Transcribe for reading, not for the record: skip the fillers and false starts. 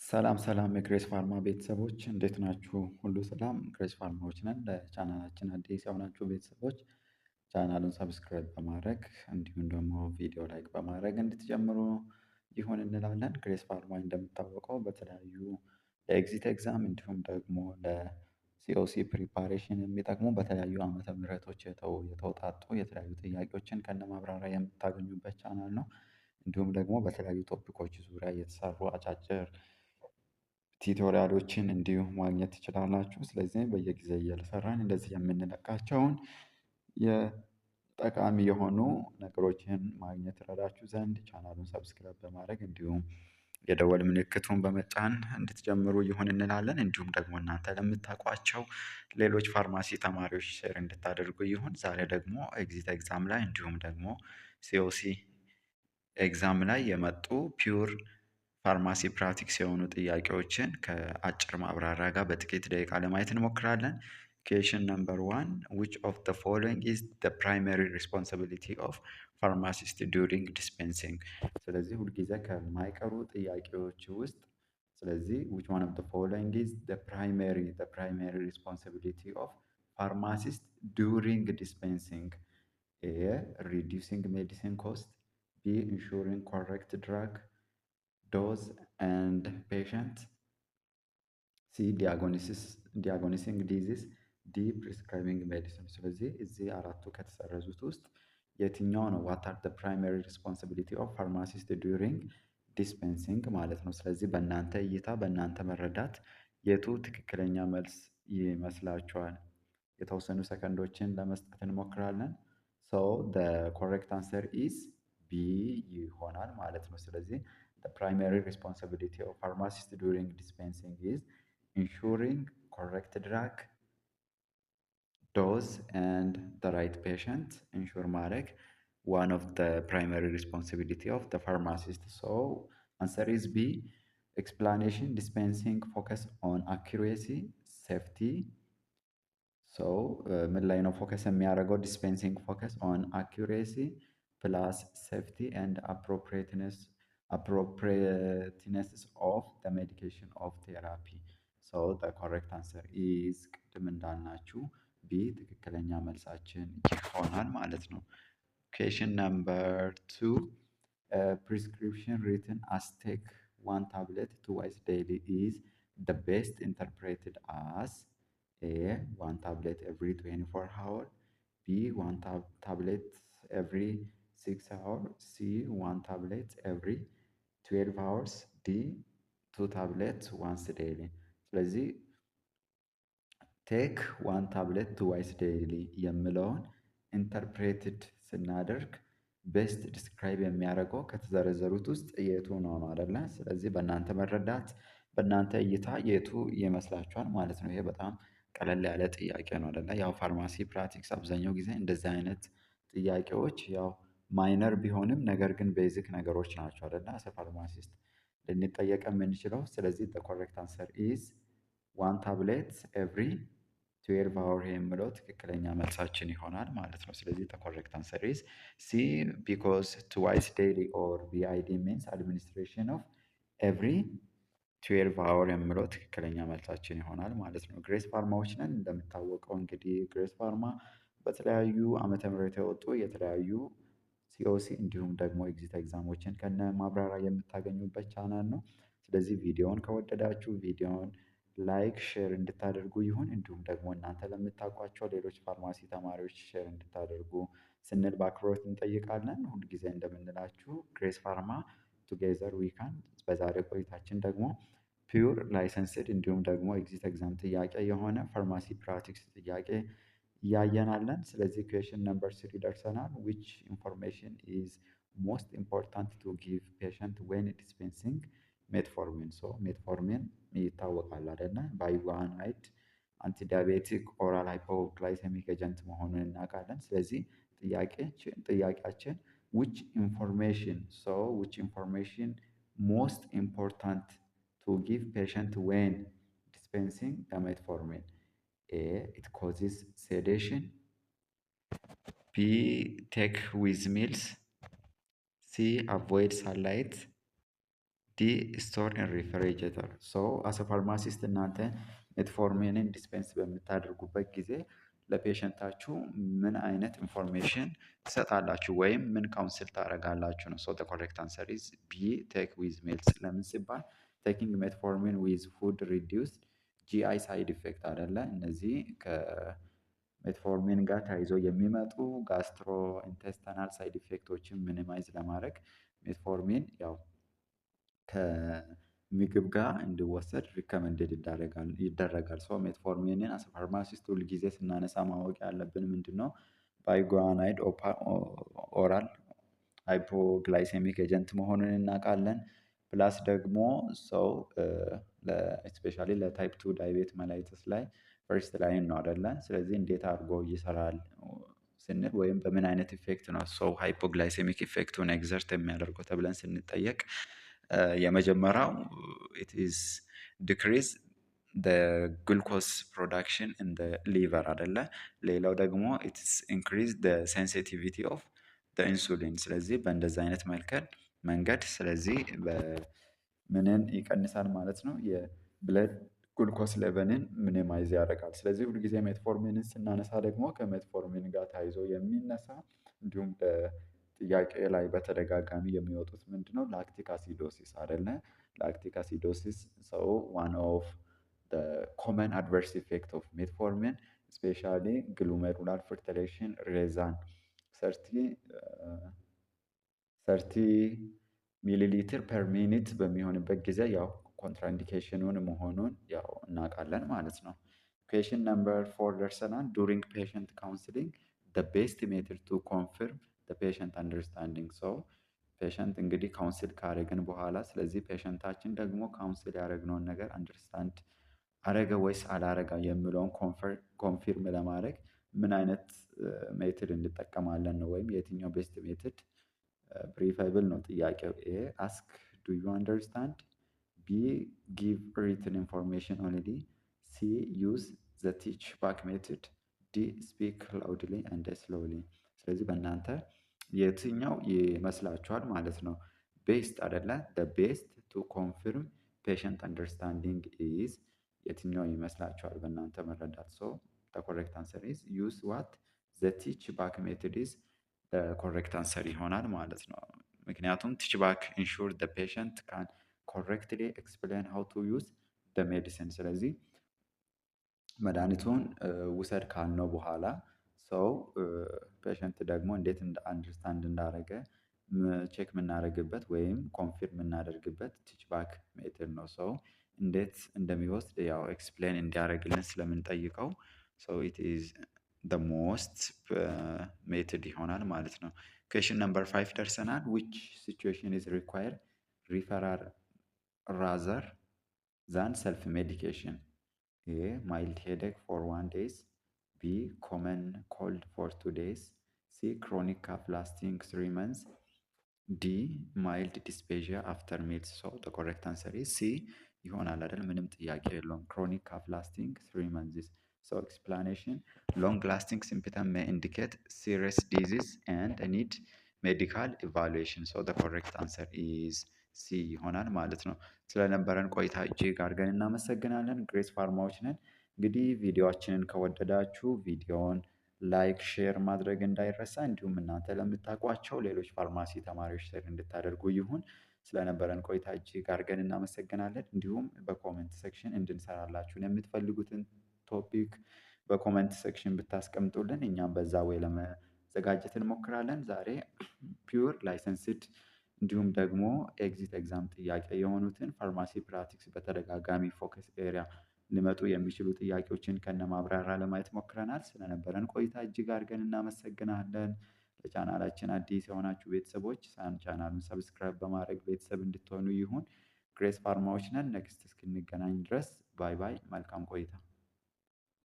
ሰላም ሰላም የግሬስ ፋርማ ቤተሰቦች እንዴት ናችሁ? ሁሉ ሰላም ግሬስ ፋርማዎች ነን። ለቻናላችን አዲስ የሆናችሁ ቤተሰቦች ቻናሉን ሰብስክራይብ በማድረግ እንዲሁም ደግሞ ቪዲዮ ላይክ በማድረግ እንድትጀምሩ ይሁን እንላለን። ግሬስ ፋርማ እንደሚታወቀው በተለያዩ ለኤግዚት ኤግዛም እንዲሁም ደግሞ ለሲኦሲ ፕሪፓሬሽን የሚጠቅሙ በተለያዩ ዓመተ ምህረቶች የተውጣጡ የተለያዩ ጥያቄዎችን ከነማብራሪያ የምታገኙበት ቻናል ነው። እንዲሁም ደግሞ በተለያዩ ቶፒኮች ዙሪያ የተሰሩ አጫጭር ቲቶሪያሎችን እንዲሁ ማግኘት ትችላላችሁ። ስለዚህ በየጊዜው እየሰራን እንደዚህ የምንለቃቸውን የጠቃሚ የሆኑ ነገሮችን ማግኘት ይረዳችሁ ዘንድ ቻናሉን ሰብስክራይብ በማድረግ እንዲሁም የደወል ምልክቱን በመጫን እንድትጀምሩ ይሁን እንላለን። እንዲሁም ደግሞ እናንተ ለምታውቋቸው ሌሎች ፋርማሲ ተማሪዎች ሼር እንድታደርጉ ይሁን። ዛሬ ደግሞ ኤግዚት ኤግዛም ላይ እንዲሁም ደግሞ ሲኦሲ ኤግዛም ላይ የመጡ ፒውር ፋርማሲ ፕራክቲክስ የሆኑ ጥያቄዎችን ከአጭር ማብራሪያ ጋር በጥቂት ደቂቃ ለማየት እንሞክራለን። ኩዌሽን ነምበር ዋን ዊች ኦፍ ዘ ፎሎዊንግ ኢዝ ዘ ፕራይመሪ ሪስፖንሲቢሊቲ ኦፍ ፋርማሲስት ዱሪንግ ዲስፔንሲንግ። ስለዚህ ሁልጊዜ ከማይቀሩ ጥያቄዎች ውስጥ ስለዚህ ዊች ዋን ኦፍ ዘ ፎሎዊንግ ኢዝ ዘ ፕራይመሪ ሪስፖንሲቢሊቲ ኦፍ ፋርማሲስት ዱሪንግ ዲስፔንሲንግ? ኤ ሪዲዩሲንግ ሜዲሲን ኮስት፣ ቢ ኢንሹሪንግ ኮሬክት ድራግ ዶዝ ኤንድ ፔሸንት፣ ሲ ዲያጎኒሲንግ ዲዚዝ፣ ዲ ፕሪስክራይቢንግ ሜዲሲን። ስለዚህ እዚህ አራቱ ከተሰረዙት ውስጥ የትኛው ነው ዋት አር ዘ ፕራይመሪ ሪስፖንሲቢሊቲ ኦፍ ፋርማሲስት ዱሪንግ ዲስፔንሲንግ ማለት ነው። ስለዚህ በእናንተ እይታ በእናንተ መረዳት የቱ ትክክለኛ መልስ ይመስላችኋል? የተወሰኑ ሰከንዶችን ለመስጠት እንሞክራለን። ሶ ዘ ኮሬክት አንሰር ኢዝ ቢ ይሆናል ማለት ነው። ስለዚህ the primary responsibility of pharmacist during dispensing is ensuring correct drug dose and the right patient ensure ማድረግ one of the primary responsibility of the pharmacist. So answer is B. Explanation dispensing focus on accuracy safety. So ምን ላይ ነው ፎከስ የሚያደርገው? dispensing focus on accuracy plus safety and appropriateness of the medication of therapy. So the correct answer is ቅድም እንዳልናችሁ ቢ ትክክለኛ መልሳችን ይሆናል ማለት ነው። Question number 2 prescription written as take one tablet twice daily is the best interpreted as A one tablet every 24 hours, B one tablet every 6 hours, C one tablet every 12 hours, D two tablets once daily። ስለዚህ ቴክ ዋን ታብሌት ትዋይስ ዴይሊ የምለውን ኢንተርፕሬትድ ስናደርግ ቤስት ዲስክራይብ የሚያደርገው ከተዘረዘሩት ውስጥ የቱ ነው አይደለ? ስለዚህ በእናንተ መረዳት በእናንተ እይታ የቱ ይመስላችኋል ማለት ነው። ይሄ በጣም ቀለል ያለ ጥያቄ ነው አይደለ? ያው ፋርማሲ ፕራክቲክስ አብዛኛው ጊዜ እንደዚህ አይነት ጥያቄዎች ያው ማይነር ቢሆንም ነገር ግን ቤዚክ ነገሮች ናቸው አይደለ? አሰ ፋርማሲስት ልንጠየቅ የምንችለው። ስለዚህ the correct answer is one tablet every 12 hour የምለው ትክክለኛ መልሳችን ይሆናል ማለት ነው። ስለዚህ the correct answer is C because twice daily or BID means administration of every 12 hour የምለው ትክክለኛ መልሳችን ይሆናል ማለት ነው። ግሬስ ፋርማዎች ነን። እንደሚታወቀው እንግዲህ ግሬስ ፋርማ በተለያዩ ዓመተ ምህረት የወጡ የተለያዩ ሲኦሲ እንዲሁም ደግሞ ኤግዚት ኤግዛሞችን ከነ ማብራሪያ የምታገኙበት ቻናል ነው። ስለዚህ ቪዲዮውን ከወደዳችሁ ቪዲዮውን ላይክ ሼር እንድታደርጉ ይሁን። እንዲሁም ደግሞ እናንተ ለምታውቋቸው ሌሎች ፋርማሲ ተማሪዎች ሼር እንድታደርጉ ስንል በአክብሮት እንጠይቃለን። ሁልጊዜ እንደምንላችሁ ግሬስ ፋርማ ቱጌዘር ዊ ካን። በዛሬ ቆይታችን ደግሞ ፒውር ላይሰንስድ እንዲሁም ደግሞ ኤግዚት ኤግዛም ጥያቄ የሆነ ፋርማሲ ፕራክቲክስ ጥያቄ እያየናለን። ስለዚህ ኩዌሽን ነምበር 3 ደርሰናል። which information is most important to give patient when dispensing ሜትፎርሚን? ሶ ሜትፎርሚን ይታወቃል አይደለ? ባይዋናይድ አንቲዲያቤቲክ ኦራል ሃይፖግላይሴሚክ ኤጀንት መሆኑን እናውቃለን። ስለዚህ ጥያቄያችን which information most important to give patient when dispensing the metformin? A it causes sedation, B take with meals, C avoid sunlight, ዲ ስቶር ኢን ሪፍሪጀሬተር። ሶ አስ ፋርማሲስት እናንተ ሜትፎርሚንን ዲስፔንስ በምታደርጉበት ጊዜ ለፔሸንታችሁ ምን አይነት ኢንፎርሜሽን ትሰጣላችሁ ወይም ምን ካውንስል ታደርጋላችሁ ነው። ሶ ዘ ኮሬክት አንሰር ኢዝ ቢ ቴክ ዊዝ ሚልስ። ለምን ሲባል ቴኪንግ ሜትፎርሚን ዊዝ ፉድ ሪዲዩስድ ጂአይ ሳይድ ኢፌክት አይደለ። እነዚህ ከሜትፎርሚን ጋር ተያይዞ የሚመጡ ጋስትሮ ኢንቴስታናል ሳይድ ኢፌክቶችን ሚኒማይዝ ለማድረግ ሜትፎርሚን ያው ከምግብ ጋር እንዲወሰድ ሪከመንድድ ይደረጋል። ሶ ሜትፎርሚንን አስ ፋርማሲስት ሁል ጊዜ ስናነሳ ማወቅ ያለብን ምንድን ነው? ባይጓናይድ ኦራል ሃይፖግላይሴሚክ ኤጀንት መሆኑን እናውቃለን። ፕላስ ደግሞ ሰው ስፔሻሊ ለታይፕ ቱ ዳይቤት መላይተስ ላይ ፈርስት ላይን ነው አይደለ? ስለዚህ እንዴት አድርጎ ይሰራል ስንል ወይም በምን አይነት ኢፌክት ነው ሰው ሃይፖግላይሴሚክ ኢፌክቱን ኤግዘርት የሚያደርገው ተብለን ስንጠየቅ የመጀመሪያው ኢት ኢዝ ዲክሪዝ ግሉኮስ ፕሮዳክሽን ኢን ሊቨር አይደለ። ሌላው ደግሞ ኢትስ ኢንክሪዝ ሴንሲቲቪቲ ኦፍ ኢንሱሊን። ስለዚህ በእንደዚህ አይነት መንገድ ስለዚህ ምንን ይቀንሳል ማለት ነው? የብለድ ጉልኮስ ሌቨልን ሚኒማይዝ ያደርጋል። ስለዚህ ሁልጊዜ ሜትፎርሚንን ስናነሳ ደግሞ ከሜትፎርሚን ጋር ተያይዞ የሚነሳ እንዲሁም ጥያቄ ላይ በተደጋጋሚ የሚወጡት ምንድነው? ላክቲክ አሲዶሲስ አይደለ? ላክቲክ አሲዶሲስ ሰው ዋን ኦፍ ኮመን አድቨርስ ኢፌክት ኦፍ ሜትፎርሚን ስፔሻሊ ግሉሜሩላር ፊልትሬሽን ሬዛን 30 ሚሊ ሊትር ፐር ሚኒት በሚሆንበት ጊዜ ያው ኮንትራኢንዲኬሽኑን መሆኑን ያው እናውቃለን ማለት ነው። ኩዌሽን ነምበር 4 ደርሰናል። ዱሪንግ ፔሸንት ካውንስሊንግ ዘ ቤስት ሜትድ ቱ ኮንፊርም ዘ ፔሸንት አንደርስታንዲንግ። ሶ ፔሸንት እንግዲህ ካውንስል ካደረግን በኋላ ስለዚህ ፔሸንታችን ደግሞ ካውንስል ያደረግነውን ነገር አንደርስታንድ አረገ ወይስ አላረጋ የሚለውን ኮንፊርም ለማድረግ ምን አይነት ሜትድ እንጠቀማለን ነው፣ ወይም የትኛው ቤስት ሜትድ ፕሪፈብል ነው ጥያቄው። ኤ አስክ ዱ ዩ አንደርስታንድ፣ ቢ ጊቭ ሪትን ኢንፎርሜሽን ኦንሊ፣ ሲ ዩዝ ዘ ቲች ባክ ሜትድ፣ ዲ ስፒክ ላውድሊ ኤንድ ስሎሊ። ስለዚህ በእናንተ የትኛው ይመስላችኋል ማለት ነው? ቤስት አይደለ? ቤስት ቱ ኮንፊርም ፔሸንት አንደርስታንዲንግ ኢዝ የትኛው ይመስላችኋል በእናንተ መረዳት? ሶ ኮሬክት አንሰር ኢዝ ዩዝ ዋት ዘ ቲች ባክ ሜትድ ኢዝ ኮሬክት አንሰር ይሆናል ማለት ነው። ምክንያቱም ቲች ባክ ኢንሹር ዘ ፔሸንት ካን ኮሬክትሊ ኤክስፕሌን ሃው ቱ ዩዝ ዘ ሜዲሲን። ስለዚህ መድኃኒቱን ውሰድ ካልነው በኋላ ሰው ፔሸንት ደግሞ እንዴት አንደርስታንድ እንዳደረገ ቼክ የምናደርግበት ወይም ኮንፊርም የምናደርግበት ቲች ባክ ሜትድ ነው። ሰው እንዴት እንደሚወስድ ያው ኤክስፕሌን እንዲያደርግልን ስለምንጠይቀው ሶ ኢት ኢዝ the most ሜትድ ይሆናል ማለት ነው። ኩዌሽን ነምበር 5 ደርሰናል። which situation is required referral rather than self medication? A mild headache for 1 day, B common cold for 2 days, C chronic cough lasting 3 months, ዲ ማይልድ ዲስፔዥያ አፍተር ሚልስ። ሶ the correct answer is C ይሆናል አይደል? ምንም ጥያቄ የለውም። ክሮኒክ ካፍ ላስቲንግ 3 months. So explanation: long lasting symptom may indicate serious disease and need medical evaluation. So the correct answer is C ይሆናል ማለት ነው። ስለነበረን ቆይታ እጅግ አድርገን እናመሰግናለን። ግሬስ ፋርማዎች ነን። እንግዲህ ቪዲዮአችንን ከወደዳችሁ ቪዲዮውን ላይክ ሼር ማድረግ እንዳይረሳ፣ እንዲሁም እናንተ ለምታውቋቸው ሌሎች ፋርማሲ ተማሪዎች ሼር እንድታደርጉ ይሁን። ስለነበረን ቆይታ እጅግ አድርገን እናመሰግናለን። እንዲሁም በኮሜንት ሴክሽን እንድንሰራላችሁን የምትፈልጉትን ቶፒክ በኮሜንት ሴክሽን ብታስቀምጡልን እኛም በዛ ወይ ለመዘጋጀት እንሞክራለን። ዛሬ ፒውር ላይሰንስድ እንዲሁም ደግሞ ኤግዚት ኤግዛም ጥያቄ የሆኑትን ፋርማሲ ፕራክቲክስ በተደጋጋሚ ፎከስ ኤሪያ ሊመጡ የሚችሉ ጥያቄዎችን ከነ ማብራሪያ ለማየት ሞክረናል። ስለነበረን ቆይታ እጅግ አድርገን እናመሰግናለን። ለቻናላችን አዲስ የሆናችሁ ቤተሰቦች ቻናሉን ሰብስክራይብ በማድረግ ቤተሰብ እንድትሆኑ ይሁን። ግሬስ ፋርማዎች ነን። ኔክስት እስክንገናኝ ድረስ ባይ ባይ። መልካም ቆይታ